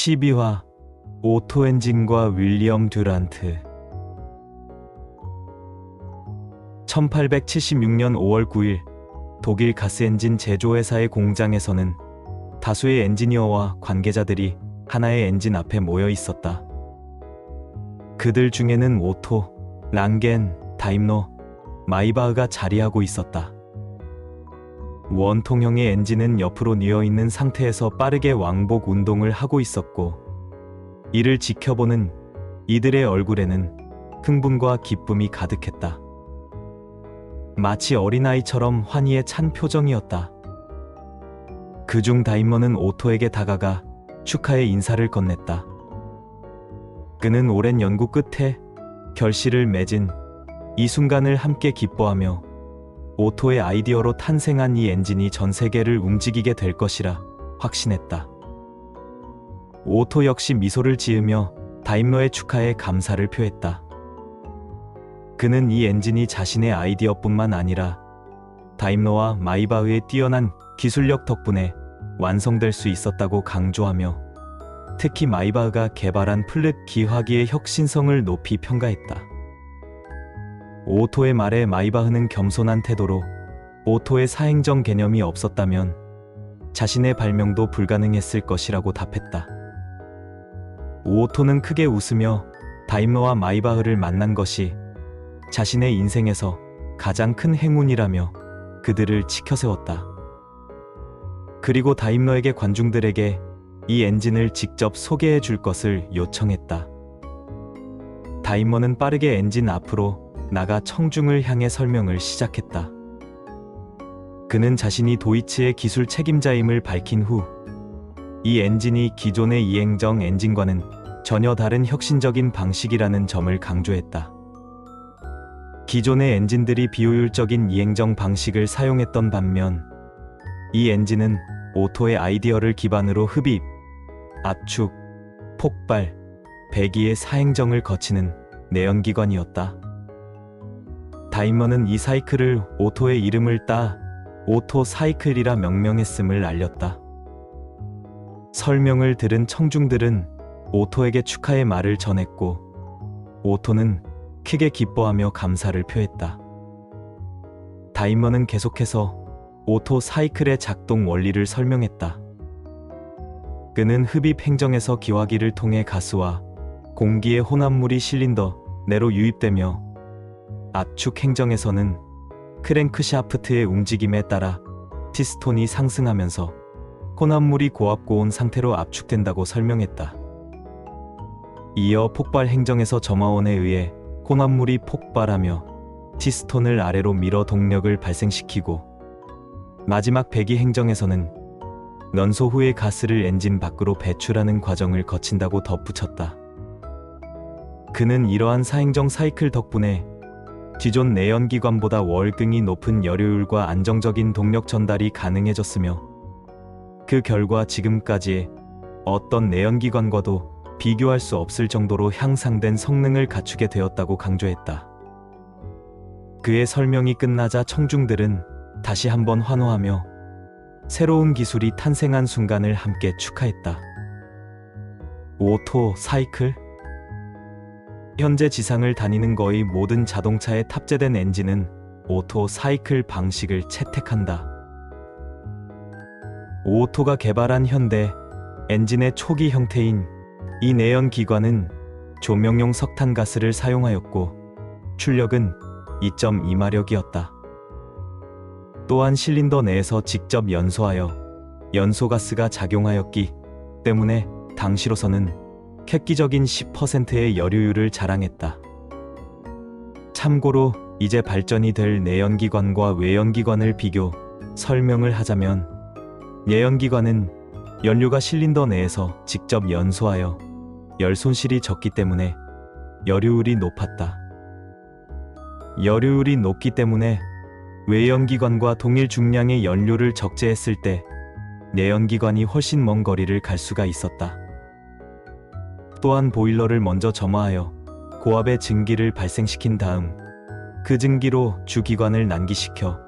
12화 오토 엔진과 윌리엄 듀란트. 1876년 5월 9일 독일 가스엔진 제조회사의 공장에서는 다수의 엔지니어와 관계자들이 하나의 엔진 앞에 모여 있었다. 그들 중에는 오토, 랑겐, 다임러, 마이바흐가 자리하고 있었다. 원통형의 엔진은 옆으로 뉘어있는 상태에서 빠르게 왕복 운동을 하고 있었고, 이를 지켜보는 이들의 얼굴에는 흥분과 기쁨이 가득했다. 마치 어린아이처럼 환희에 찬 표정이었다. 그중 다임러는 오토에게 다가가 축하의 인사를 건넸다. 그는 오랜 연구 끝에 결실을 맺은 이 순간을 함께 기뻐하며 오토의 아이디어로 탄생한 이 엔진이 전 세계를 움직이게 될 것이라 확신했다. 오토 역시 미소를 지으며 다임러의 축하에 감사를 표했다. 그는 이 엔진이 자신의 아이디어뿐만 아니라 다임러와 마이바흐의 뛰어난 기술력 덕분에 완성될 수 있었다고 강조하며, 특히 마이바흐가 개발한 플룻 기화기의 혁신성을 높이 평가했다. 오토의 말에 마이바흐는 겸손한 태도로 오토의 사행정 개념이 없었다면 자신의 발명도 불가능했을 것이라고 답했다. 오토는 크게 웃으며 다임러와 마이바흐를 만난 것이 자신의 인생에서 가장 큰 행운이라며 그들을 치켜세웠다. 그리고 다임러에게 관중들에게 이 엔진을 직접 소개해 줄 것을 요청했다. 다임러는 빠르게 엔진 앞으로 나가 청중을 향해 설명을 시작했다. 그는 자신이 도이치의 기술 책임자임을 밝힌 후 이 엔진이 기존의 이행정 엔진과는 전혀 다른 혁신적인 방식이라는 점을 강조했다. 기존의 엔진들이 비효율적인 이행정 방식을 사용했던 반면, 이 엔진은 오토의 아이디어를 기반으로 흡입, 압축, 폭발, 배기의 사행정을 거치는 내연기관이었다. 다임러는 이 사이클을 오토의 이름을 따 오토 사이클이라 명명했음을 알렸다. 설명을 들은 청중들은 오토에게 축하의 말을 전했고, 오토는 크게 기뻐하며 감사를 표했다. 다임러는 계속해서 오토 사이클의 작동 원리를 설명했다. 그는 흡입 행정에서 기화기를 통해 가스와 공기의 혼합물이 실린더 내로 유입되며, 압축 행정에서는 크랭크샤프트의 움직임에 따라 피스톤이 상승하면서 혼합물이 고압고온 상태로 압축된다고 설명했다. 이어 폭발 행정에서 점화원에 의해 혼합물이 폭발하며 피스톤을 아래로 밀어 동력을 발생시키고, 마지막 배기 행정에서는 연소 후의 가스를 엔진 밖으로 배출하는 과정을 거친다고 덧붙였다. 그는 이러한 사행정 사이클 덕분에 기존 내연기관보다 월등히 높은 열효율과 안정적인 동력 전달이 가능해졌으며, 그 결과 지금까지의 어떤 내연기관과도 비교할 수 없을 정도로 향상된 성능을 갖추게 되었다고 강조했다. 그의 설명이 끝나자 청중들은 다시 한번 환호하며 새로운 기술이 탄생한 순간을 함께 축하했다. 오토 사이클? 현재 지상을 다니는 거의 모든 자동차에 탑재된 엔진은 오토 사이클 방식을 채택한다. 오토가 개발한 현대 엔진의 초기 형태인 이 내연기관은 조명용 석탄가스를 사용하였고, 출력은 2.2마력이었다. 또한 실린더 내에서 직접 연소하여 연소가스가 작용하였기 때문에 당시로서는 획기적인 10%의 열효율을 자랑했다. 참고로 이제 발전이 될 내연기관과 외연기관을 비교 설명을 하자면, 내연기관은 연료가 실린더 내에서 직접 연소하여 열 손실이 적기 때문에 열효율이 높았다. 열효율이 높기 때문에 외연기관과 동일 중량의 연료를 적재했을 때 내연기관이 훨씬 먼 거리를 갈 수가 있었다. 또한 보일러를 먼저 점화하여 고압의 증기를 발생시킨 다음 그 증기로 주기관을 난기시켜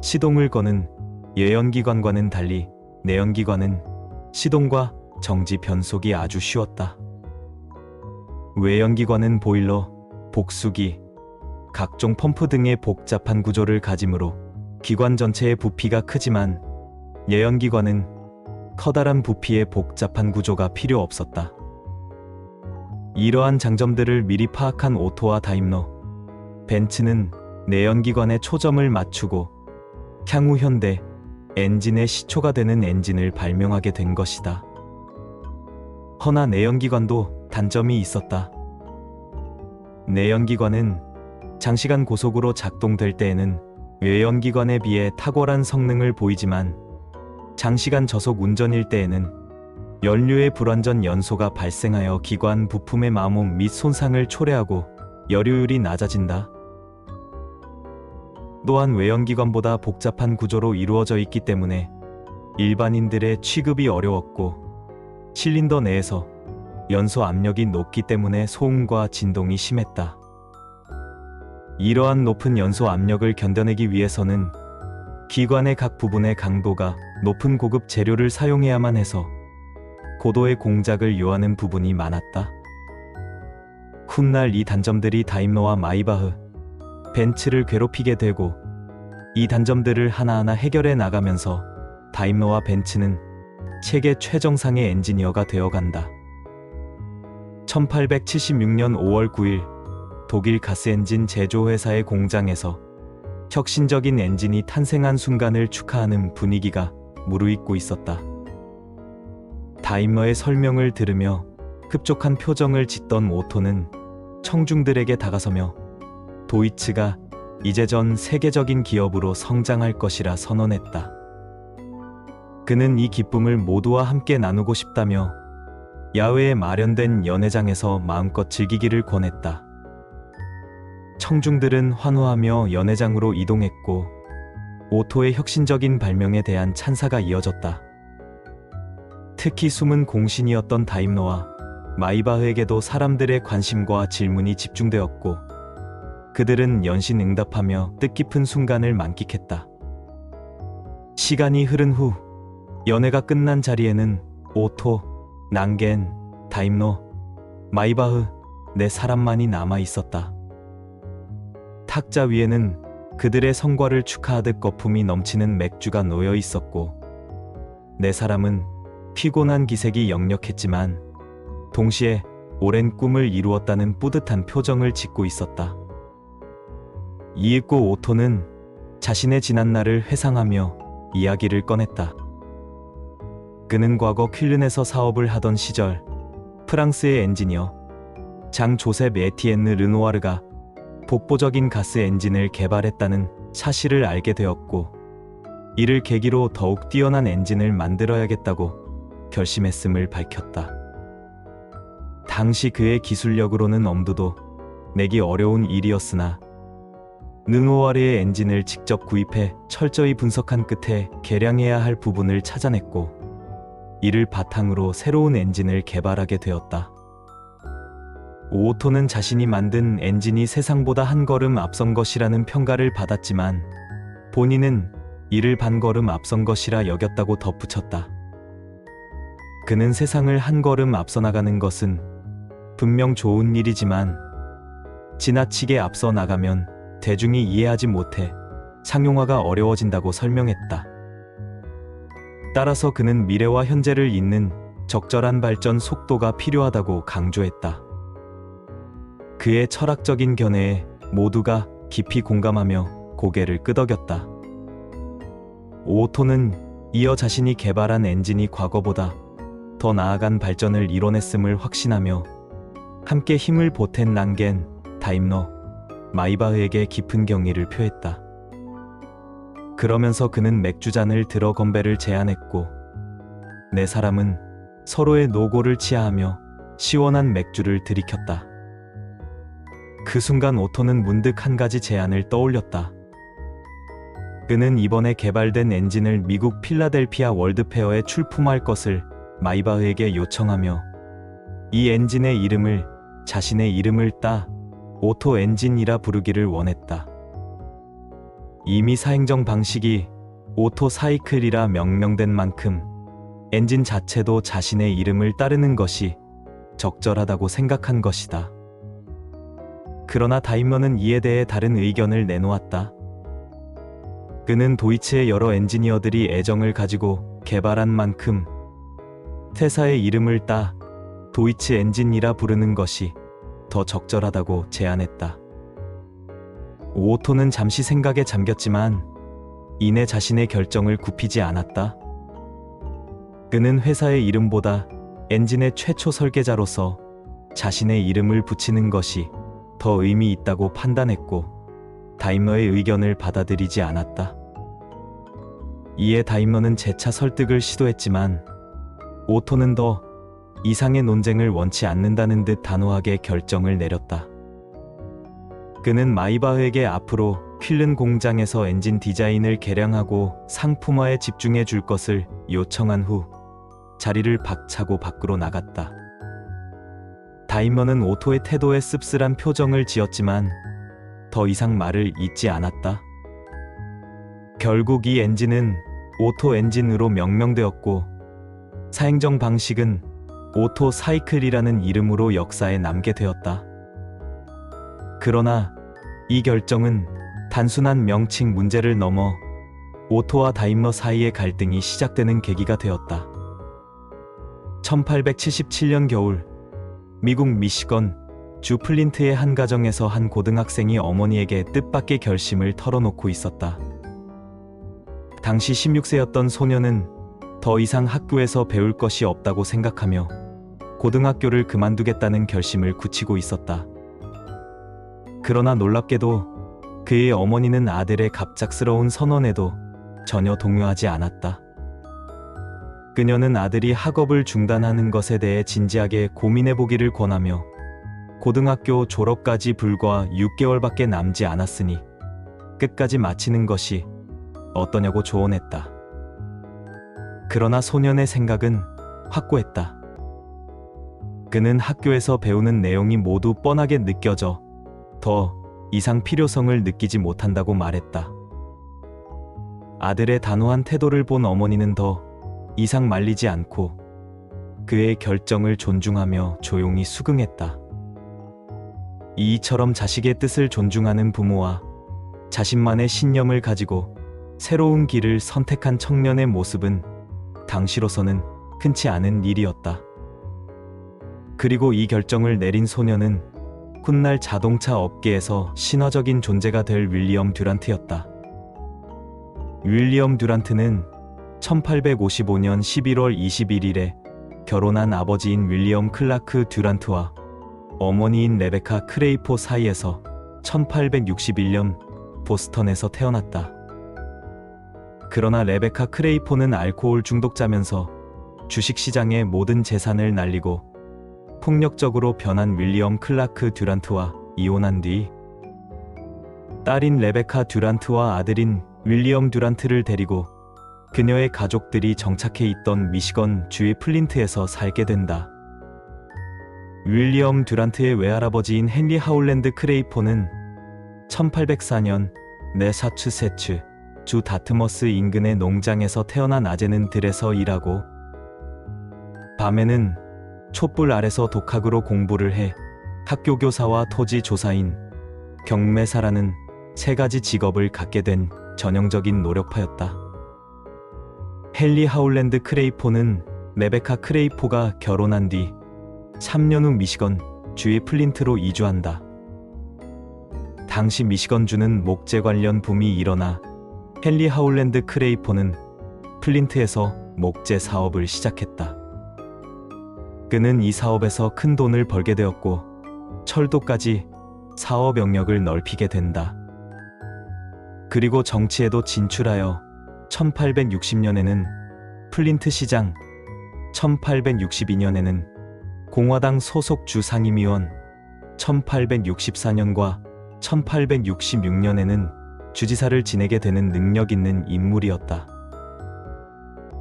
시동을 거는 외연기관과는 달리 내연기관은 시동과 정지 변속이 아주 쉬웠다. 외연기관은 보일러, 복수기, 각종 펌프 등의 복잡한 구조를 가지므로 기관 전체의 부피가 크지만 내연기관은 커다란 부피의 복잡한 구조가 필요 없었다. 이러한 장점들을 미리 파악한 오토와 다임러, 벤츠는 내연기관에 초점을 맞추고 향후 현대 엔진의 시초가 되는 엔진을 발명하게 된 것이다. 허나 내연기관도 단점이 있었다. 내연기관은 장시간 고속으로 작동될 때에는 외연기관에 비해 탁월한 성능을 보이지만 장시간 저속 운전일 때에는 연료의 불완전 연소가 발생하여 기관 부품의 마모 및 손상을 초래하고 여료율이 낮아진다. 또한 외연기관보다 복잡한 구조로 이루어져 있기 때문에 일반인들의 취급이 어려웠고 실린더 내에서 연소 압력이 높기 때문에 소음과 진동이 심했다. 이러한 높은 연소 압력을 견뎌내기 위해서는 기관의 각 부분의 강도가 높은 고급 재료를 사용해야만 해서 고도의 공작을 요하는 부분이 많았다. 훗날 이 단점들이 다임러와 마이바흐, 벤츠를 괴롭히게 되고 이 단점들을 하나하나 해결해 나가면서 다임러와 벤츠는 세계 최정상의 엔지니어가 되어간다. 1876년 5월 9일 독일 가스엔진 제조회사의 공장에서 혁신적인 엔진이 탄생한 순간을 축하하는 분위기가 무르익고 있었다. 다임러의 설명을 들으며 흡족한 표정을 짓던 오토는 청중들에게 다가서며 도이츠가 이제전 세계적인 기업으로 성장할 것이라 선언했다. 그는 이 기쁨을 모두와 함께 나누고 싶다며 야외에 마련된 연회장에서 마음껏 즐기기를 권했다. 청중들은 환호하며 연회장으로 이동했고 오토의 혁신적인 발명에 대한 찬사가 이어졌다. 특히 숨은 공신이었던 다임러와 마이바흐에게도 사람들의 관심과 질문이 집중되었고 그들은 연신 응답하며 뜻깊은 순간을 만끽했다. 시간이 흐른 후 연회가 끝난 자리에는 오토, 낭겐, 다임러, 마이바흐 네 사람만이 남아 있었다. 탁자 위에는 그들의 성과를 축하하듯 거품이 넘치는 맥주가 놓여 있었고 네 사람은 피곤한 기색이 역력했지만 동시에 오랜 꿈을 이루었다는 뿌듯한 표정을 짓고 있었다. 이윽고 오토는 자신의 지난날을 회상하며 이야기를 꺼냈다. 그는 과거 퀼른에서 사업을 하던 시절 프랑스의 엔지니어 장 조셉 에티엔느 르노아르가 독보적인 가스 엔진을 개발했다는 사실을 알게 되었고 이를 계기로 더욱 뛰어난 엔진을 만들어야겠다고 결심했음을 밝혔다. 당시 그의 기술력으로는 엄두도 내기 어려운 일이었으나 르노아르의 엔진을 직접 구입해 철저히 분석한 끝에 개량해야 할 부분을 찾아냈고 이를 바탕으로 새로운 엔진을 개발하게 되었다. 오토는 자신이 만든 엔진이 세상보다 한 걸음 앞선 것이라는 평가를 받았지만 본인은 이를 반 걸음 앞선 것이라 여겼다고 덧붙였다. 그는 세상을 한 걸음 앞서 나가는 것은 분명 좋은 일이지만 지나치게 앞서 나가면 대중이 이해하지 못해 상용화가 어려워진다고 설명했다. 따라서 그는 미래와 현재를 잇는 적절한 발전 속도가 필요하다고 강조했다. 그의 철학적인 견해에 모두가 깊이 공감하며 고개를 끄덕였다. 오토는 이어 자신이 개발한 엔진이 과거보다 더 나아간 발전을 이뤄냈음을 확신하며 함께 힘을 보탠 낭겐, 다임러, 마이바흐에게 깊은 경의를 표했다. 그러면서 그는 맥주잔을 들어 건배를 제안했고 네 사람은 서로의 노고를 치하하며 시원한 맥주를 들이켰다. 그 순간 오토는 문득 한 가지 제안을 떠올렸다. 그는 이번에 개발된 엔진을 미국 필라델피아 월드페어에 출품할 것을 마이바흐에게 요청하며 이 엔진의 이름을 자신의 이름을 따 오토 엔진이라 부르기를 원했다. 이미 사행정 방식이 오토 사이클이라 명명된 만큼 엔진 자체도 자신의 이름을 따르는 것이 적절하다고 생각한 것이다. 그러나 다임러는 이에 대해 다른 의견을 내놓았다. 그는 도이치의 여러 엔지니어들이 애정을 가지고 개발한 만큼 퇴사의 이름을 따 도이치 엔진이라 부르는 것이 더 적절하다고 제안했다. 오토는 잠시 생각에 잠겼지만 이내 자신의 결정을 굽히지 않았다. 그는 회사의 이름보다 엔진의 최초 설계자로서 자신의 이름을 붙이는 것이 더 의미 있다고 판단했고 다임러의 의견을 받아들이지 않았다. 이에 다임러는 재차 설득을 시도했지만 오토는 더 이상의 논쟁을 원치 않는다는 듯 단호하게 결정을 내렸다. 그는 마이바흐에게 앞으로 퀼른 공장에서 엔진 디자인을 개량하고 상품화에 집중해 줄 것을 요청한 후 자리를 박차고 밖으로 나갔다. 다임러는 오토의 태도에 씁쓸한 표정을 지었지만 더 이상 말을 잇지 않았다. 결국 이 엔진은 오토 엔진으로 명명되었고 사행정 방식은 오토 사이클이라는 이름으로 역사에 남게 되었다. 그러나 이 결정은 단순한 명칭 문제를 넘어 오토와 다임러 사이의 갈등이 시작되는 계기가 되었다. 1877년 겨울 미국 미시건 주 플린트의 한 가정에서 한 고등학생이 어머니에게 뜻밖의 결심을 털어놓고 있었다. 당시 16세였던 소녀는 더 이상 학교에서 배울 것이 없다고 생각하며 고등학교를 그만두겠다는 결심을 굳히고 있었다. 그러나 놀랍게도 그의 어머니는 아들의 갑작스러운 선언에도 전혀 동요하지 않았다. 그녀는 아들이 학업을 중단하는 것에 대해 진지하게 고민해보기를 권하며 고등학교 졸업까지 불과 6개월밖에 남지 않았으니 끝까지 마치는 것이 어떠냐고 조언했다. 그러나 소년의 생각은 확고했다. 그는 학교에서 배우는 내용이 모두 뻔하게 느껴져 더 이상 필요성을 느끼지 못한다고 말했다. 아들의 단호한 태도를 본 어머니는 더 이상 말리지 않고 그의 결정을 존중하며 조용히 수긍했다. 이처럼 자식의 뜻을 존중하는 부모와 자신만의 신념을 가지고 새로운 길을 선택한 청년의 모습은 당시로서는 흔치 않은 일이었다. 그리고 이 결정을 내린 소녀는 훗날 자동차 업계에서 신화적인 존재가 될 윌리엄 듀란트였다. 윌리엄 듀란트는 1855년 11월 21일에 결혼한 아버지인 윌리엄 클라크 듀란트와 어머니인 레베카 크레이포 사이에서 1861년 보스턴에서 태어났다. 그러나 레베카 크레이포는 알코올 중독자면서 주식시장의 모든 재산을 날리고 폭력적으로 변한 윌리엄 클라크 듀란트와 이혼한 뒤 딸인 레베카 듀란트와 아들인 윌리엄 듀란트를 데리고 그녀의 가족들이 정착해 있던 미시건 주의 플린트에서 살게 된다. 윌리엄 듀란트의 외할아버지인 헨리 하울랜드 크레이포는 1804년 매사추세츠 주 다트머스 인근의 농장에서 태어난 아재는 들에서 일하고 밤에는 촛불 아래서 독학으로 공부를 해 학교 교사와 토지 조사인, 경매사라는 세 가지 직업을 갖게 된 전형적인 노력파였다. 헨리 하울랜드 크레이포는 레베카 크레이포가 결혼한 뒤 3년 후 미시건 주의 플린트로 이주한다. 당시 미시건주는 목재 관련 붐이 일어나 헨리 하울랜드 크레이포는 플린트에서 목재 사업을 시작했다. 그는 이 사업에서 큰 돈을 벌게 되었고 철도까지 사업 영역을 넓히게 된다. 그리고 정치에도 진출하여 1860년에는 플린트 시장, 1862년에는 공화당 소속 주 상임위원, 1864년과 1866년에는 주지사를 지내게 되는 능력 있는 인물이었다.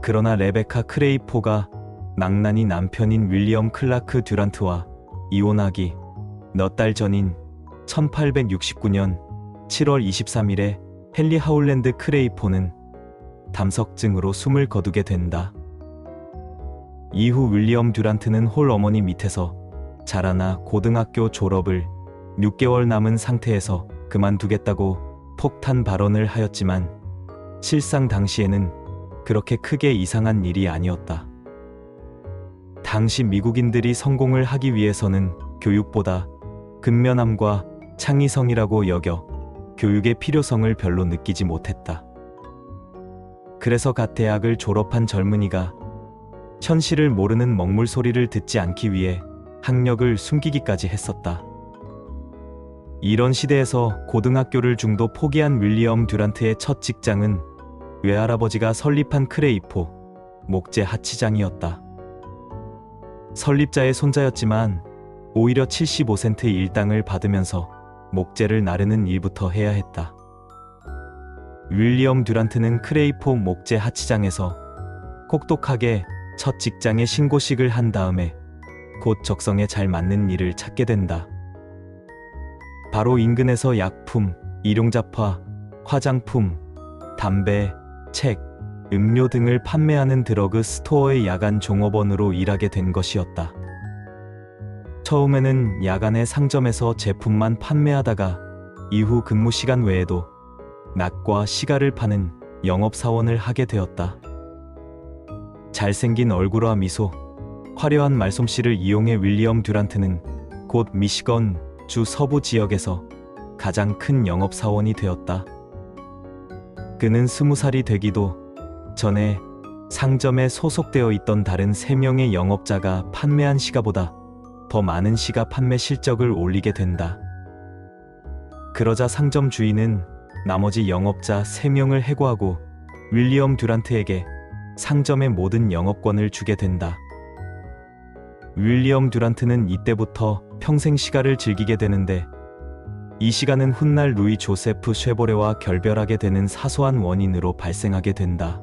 그러나 레베카 크레이포가 낭난이 남편인 윌리엄 클라크 듀란트와 이혼하기 몇 달 전인 1869년 7월 23일에 헨리 하울랜드 크레이포는 담석증으로 숨을 거두게 된다. 이후 윌리엄 듀란트는 홀 어머니 밑에서 자라나 고등학교 졸업을 6개월 남은 상태에서 그만두겠다고 폭탄 발언을 하였지만 실상 당시에는 그렇게 크게 이상한 일이 아니었다. 당시 미국인들이 성공을 하기 위해서는 교육보다 근면함과 창의성이라고 여겨 교육의 필요성을 별로 느끼지 못했다. 그래서 갓 대학을 졸업한 젊은이가 현실을 모르는 먹물 소리를 듣지 않기 위해 학력을 숨기기까지 했었다. 이런 시대에서 고등학교를 중도 포기한 윌리엄 듀란트의 첫 직장은 외할아버지가 설립한 크레이포 목재 하치장이었다. 설립자의 손자였지만 오히려 75센트 일당을 받으면서 목재를 나르는 일부터 해야 했다. 윌리엄 듀란트는 크레이포 목재 하치장에서 혹독하게 첫 직장에 신고식을 한 다음에 곧 적성에 잘 맞는 일을 찾게 된다. 바로 인근에서 약품, 일용잡화, 화장품, 담배, 책, 음료 등을 판매하는 드러그 스토어의 야간 종업원으로 일하게 된 것이었다. 처음에는 야간의 상점에서 제품만 판매하다가 이후 근무 시간 외에도 낮과 시가를 파는 영업사원을 하게 되었다. 잘생긴 얼굴과 미소, 화려한 말솜씨를 이용해 윌리엄 듀란트는 곧 미시건 주 서부 지역에서 가장 큰 영업사원이 되었다. 그는 20살이 되기도 전에 상점에 소속되어 있던 다른 3명의 영업자가 판매한 시가보다 더 많은 시가 판매 실적을 올리게 된다. 그러자 상점 주인은 나머지 영업자 3명을 해고하고 윌리엄 듀란트에게 상점의 모든 영업권을 주게 된다. 윌리엄 듀란트는 이때부터 평생 시가를 즐기게 되는데 이 시가는 훗날 루이 조세프 쉐보레와 결별하게 되는 사소한 원인으로 발생하게 된다.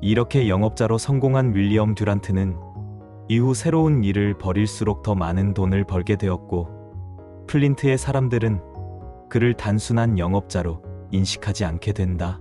이렇게 영업자로 성공한 윌리엄 듀란트는 이후 새로운 일을 벌일수록 더 많은 돈을 벌게 되었고 플린트의 사람들은 그를 단순한 영업자로 인식하지 않게 된다.